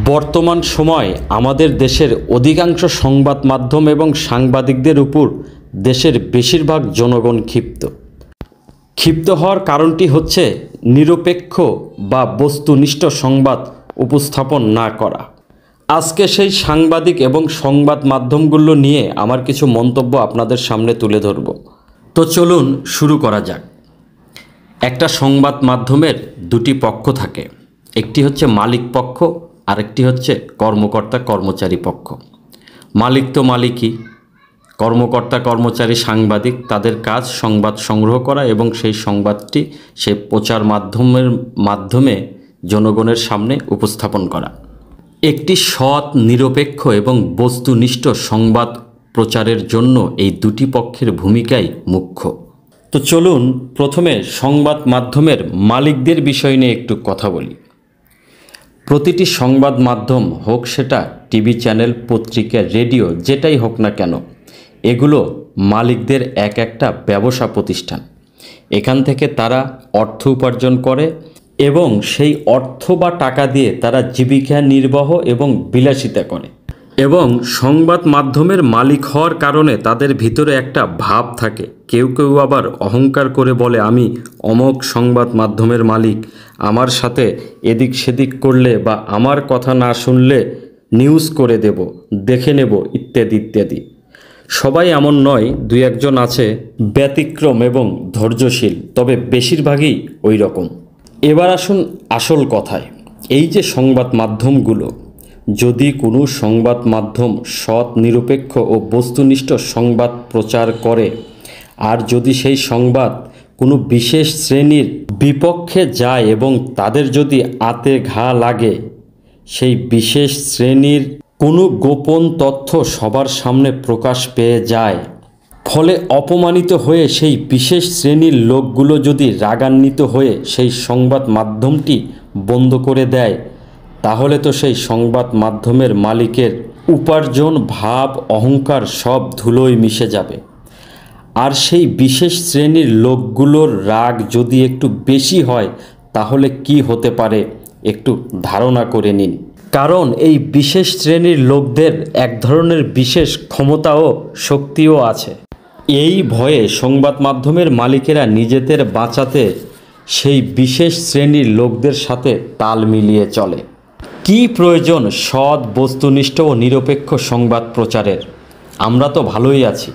বর্তমান সময়ে আমাদের দেশের অধিকাংশ সংবাদ মাধ্যম এবং সাংবাদিকদের উপর দেশের বেশিরভাগ জনগণ ক্ষিপ্ত হওয়ার কারণটি হচ্ছে নিরপেক্ষ বা বস্তুনিষ্ঠ সংবাদ উপস্থাপন না করা। আজকে সেই সাংবাদিক এবং সংবাদ মাধ্যমগুলো নিয়ে আমার কিছু মন্তব্য আপনাদের সামনে তুলে ধরব। তো চলুন শুরু করা যাক। একটা সংবাদ মাধ্যমের দুটি পক্ষ থাকে, একটি হচ্ছে মালিক পক্ষ, আরেকটি হচ্ছে কর্মকর্তা কর্মচারী পক্ষ। মালিক তো মালিকই, কর্মকর্তা কর্মচারী সাংবাদিক, তাদের কাজ সংবাদ সংগ্রহ করা এবং সেই সংবাদটি সে প্রচার মাধ্যমে জনগণের সামনে উপস্থাপন করা। একটি সৎ, নিরপেক্ষ এবং বস্তুনিষ্ঠ সংবাদ প্রচারের জন্য এই দুটি পক্ষের ভূমিকাই মুখ্য। তো চলুন প্রথমে সংবাদ মাধ্যমের মালিকদের বিষয় নিয়ে একটু কথা বলি। প্রতিটি সংবাদ মাধ্যম হোক সেটা টিভি চ্যানেল, পত্রিকা, রেডিও, যেটাই হোক না কেন, এগুলো মালিকদের এক একটা ব্যবসা প্রতিষ্ঠান। এখান থেকে তারা অর্থ উপার্জন করে এবং সেই অর্থ বা টাকা দিয়ে তারা জীবিকা নির্বাহ এবং বিলাসিতা করে। এবং সংবাদ মাধ্যমের মালিক হওয়ার কারণে তাদের ভিতরে একটা ভাব থাকে। কেউ কেউ আবার অহংকার করে বলে, আমি অমোক সংবাদ মাধ্যমের মালিক, আমার সাথে এদিক সেদিক করলে বা আমার কথা না শুনলে নিউজ করে দেব, দেখে নেব, ইত্যাদি ইত্যাদি। সবাই এমন নয়, দুই একজন আছে ব্যতিক্রম এবং ধৈর্যশীল, তবে বেশিরভাগই ওই রকম। এবার আসুন আসল কথায়। এই যে সংবাদ মাধ্যমগুলো, যদি কোনো সংবাদ মাধ্যম সৎ, নিরপেক্ষ ও বস্তুনিষ্ঠ সংবাদ প্রচার করে, আর যদি সেই সংবাদ কোনো বিশেষ শ্রেণীর বিপক্ষে যায় এবং তাদের যদি আঁতে ঘা লাগে, সেই বিশেষ শ্রেণীর কোনো গোপন তথ্য সবার সামনে প্রকাশ পেয়ে যায়, ফলে অপমানিত হয়ে সেই বিশেষ শ্রেণীর লোকগুলো যদি রাগান্বিত হয়ে সেই সংবাদ মাধ্যমটি বন্ধ করে দেয়, তাহলে তো সেই সংবাদ মাধ্যমের মালিকের উপার্জন, ভাব, অহংকার সব ধুলোয় মিশে যাবে। আর সেই বিশেষ শ্রেণীর লোকগুলোর রাগ যদি একটু বেশি হয়, তাহলে কি হতে পারে একটু ধারণা করে নিন। কারণ এই বিশেষ শ্রেণীর লোকদের এক ধরনের বিশেষ ক্ষমতা ও শক্তিও আছে। এই ভয়ে সংবাদ মাধ্যমের মালিকেরা নিজেদের বাঁচাতে সেই বিশেষ শ্রেণীর লোকদের সাথে তাল মিলিয়ে চলে। কি প্রয়োজন সৎ, বস্তুনিষ্ঠ ও নিরপেক্ষ সংবাদ প্রচারের? আমরা তো ভালোই আছি,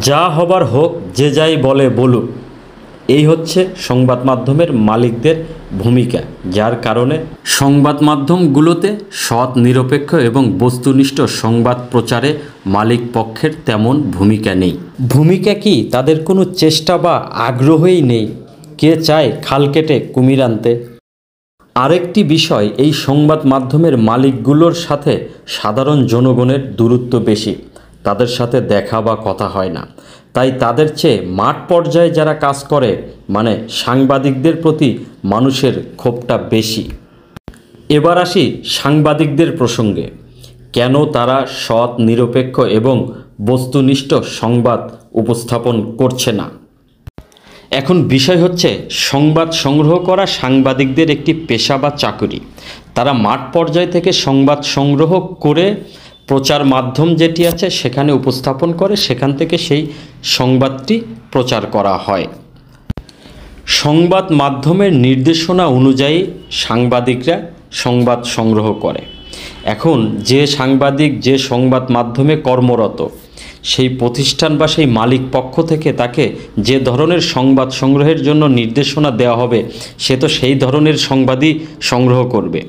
যা হবার হোক, যে যাই বলে বলুক। এই হচ্ছে সংবাদ মাধ্যমের মালিকদের ভূমিকা, যার কারণে সংবাদ মাধ্যমগুলোতে সৎ, নিরপেক্ষ এবং বস্তুনিষ্ঠ সংবাদ প্রচারে মালিক পক্ষের তেমন ভূমিকা নেই। ভূমিকা কি, তাদের কোনো চেষ্টা বা আগ্রহই নেই। কে চায় খাল কেটে কুমির আনতে? আরেকটি বিষয়, এই সংবাদ মাধ্যমের মালিকগুলোর সাথে সাধারণ জনগণের দূরত্ব বেশি, তাদের সাথে দেখা বা কথা হয় না। তাই তাদের চেয়ে মাঠ পর্যায়ে যারা কাজ করে, মানে সাংবাদিকদের প্রতি মানুষের ক্ষোভটা বেশি। এবার আসি সাংবাদিকদের প্রসঙ্গে। কেন তারা সৎ, নিরপেক্ষ এবং বস্তুনিষ্ঠ সংবাদ উপস্থাপন করছে না? এখন বিষয় হচ্ছে, সংবাদ সংগ্রহ করা সাংবাদিকদের একটি পেশা বা চাকুরি। তারা মাঠ পর্যায় থেকে সংবাদ সংগ্রহ করে প্রচার মাধ্যম যেটি আছে সেখানে উপস্থাপন করে, সেখান থেকে সেই সংবাদটি প্রচার করা হয়। সংবাদ মাধ্যমের নির্দেশনা অনুযায়ী সাংবাদিকরা সংবাদ সংগ্রহ করে। এখন যে সাংবাদিক যে সংবাদ মাধ্যমে কর্মরত, সেই প্রতিষ্ঠান বা সেই মালিক পক্ষ থেকে তাকে যে ধরনের সংবাদ সংগ্রহের জন্য নির্দেশনা দেওয়া হবে, সে তো সেই ধরনের সংবাদই সংগ্রহ করবে।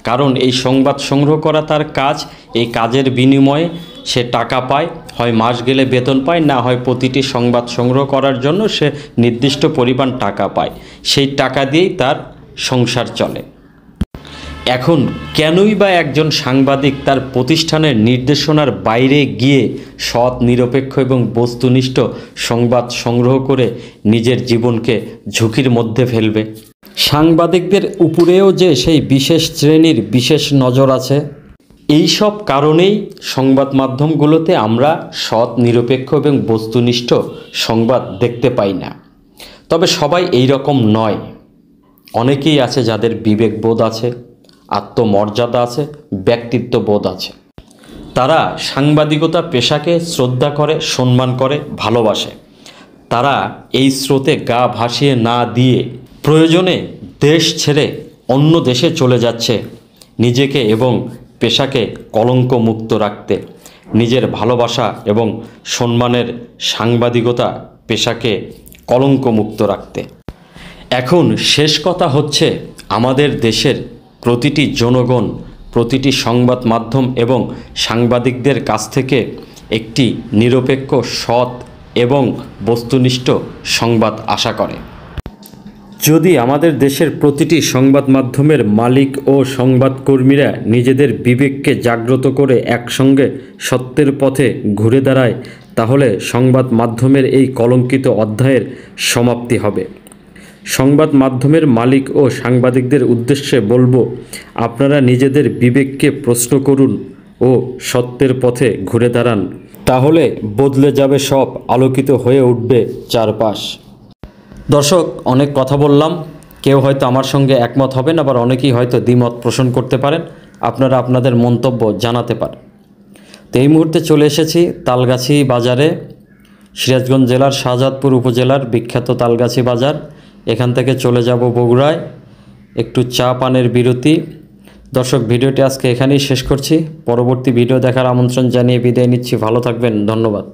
কারণ এই সংবাদ সংগ্রহ করা তার কাজ। এই কাজের বিনিময়ে সে টাকা পায়, হয় মাস গেলে বেতন পায়, না হয় প্রতিটি সংবাদ সংগ্রহ করার জন্য সে নির্দিষ্ট পরিমাণ টাকা পায়। সেই টাকা দিয়েই তার সংসার চলে। এখন কেনই বা একজন সাংবাদিক তার প্রতিষ্ঠানের নির্দেশনার বাইরে গিয়ে সৎ, নিরপেক্ষ এবং বস্তুনিষ্ঠ সংবাদ সংগ্রহ করে নিজের জীবনকে ঝুঁকির মধ্যে ফেলবে? সাংবাদিকদের উপরেও যে সেই বিশেষ শ্রেণীর বিশেষ নজর আছে। এই সব কারণেই সংবাদ মাধ্যমগুলোতে আমরা সৎ, নিরপেক্ষ এবং বস্তুনিষ্ঠ সংবাদ দেখতে পাই না। তবে সবাই এই রকম নয়। অনেকেই আছে যাদের বিবেকবোধ আছে, আত্মমর্যাদা আছে, ব্যক্তিত্ববোধ আছে। তারা সাংবাদিকতা পেশাকে শ্রদ্ধা করে, সম্মান করে, ভালোবাসে। তারা এই স্রোতে গা ভাসিয়ে না দিয়ে প্রয়োজনে দেশ ছেড়ে অন্য দেশে চলে যাচ্ছে নিজেকে এবং পেশাকে কলঙ্ক মুক্ত রাখতে, নিজের ভালোবাসা এবং সম্মানের সাংবাদিকতা পেশাকে কলঙ্ক মুক্ত রাখতে। এখন শেষ কথা হচ্ছে, আমাদের দেশের প্রতিটি জনগণ, প্রতিটি সংবাদ মাধ্যম এবং সাংবাদিকদের কাছ থেকে একটি নিরপেক্ষ, সৎ এবং বস্তুনিষ্ঠ সংবাদ আশা করে। যদি আমাদের দেশের প্রতিটি সংবাদ মাধ্যমের মালিক ও সংবাদকর্মীরা নিজেদের বিবেককে জাগ্রত করে একসঙ্গে সত্যের পথে ঘুরে দাঁড়ায়, তাহলে সংবাদ মাধ্যমের এই কলঙ্কিত অধ্যায়ের সমাপ্তি হবে। সংবাদ মাধ্যমের মালিক ও সাংবাদিকদের উদ্দেশ্যে বলবো, আপনারা নিজেদের বিবেককে প্রশ্ন করুন ও সত্যের পথে ঘুরে দাঁড়ান। তাহলে বদলে যাবে সব, আলোকিত হয়ে উঠবে চারপাশ। দর্শক, অনেক কথা বললাম। কেউ হয়তো আমার সঙ্গে একমত হবেন, আবার অনেকেই হয়তো দ্বিমত পোষণ করতে পারেন। আপনারা আপনাদের মন্তব্য জানাতে পারেন। তো এই মুহূর্তে চলে এসেছি তালগাছি বাজারে, সিরাজগঞ্জ জেলার শাহজাদপুর উপজেলার বিখ্যাত তালগাছি বাজার। এখান থেকে চলে যাব বগুড়ায়, একটু চা পানের বিরতি। দর্শক, ভিডিওটি আজকে এখানেই শেষ করছি। পরবর্তী ভিডিও দেখার আমন্ত্রণ জানিয়ে বিদায় নিচ্ছি। ভালো থাকবেন, ধন্যবাদ।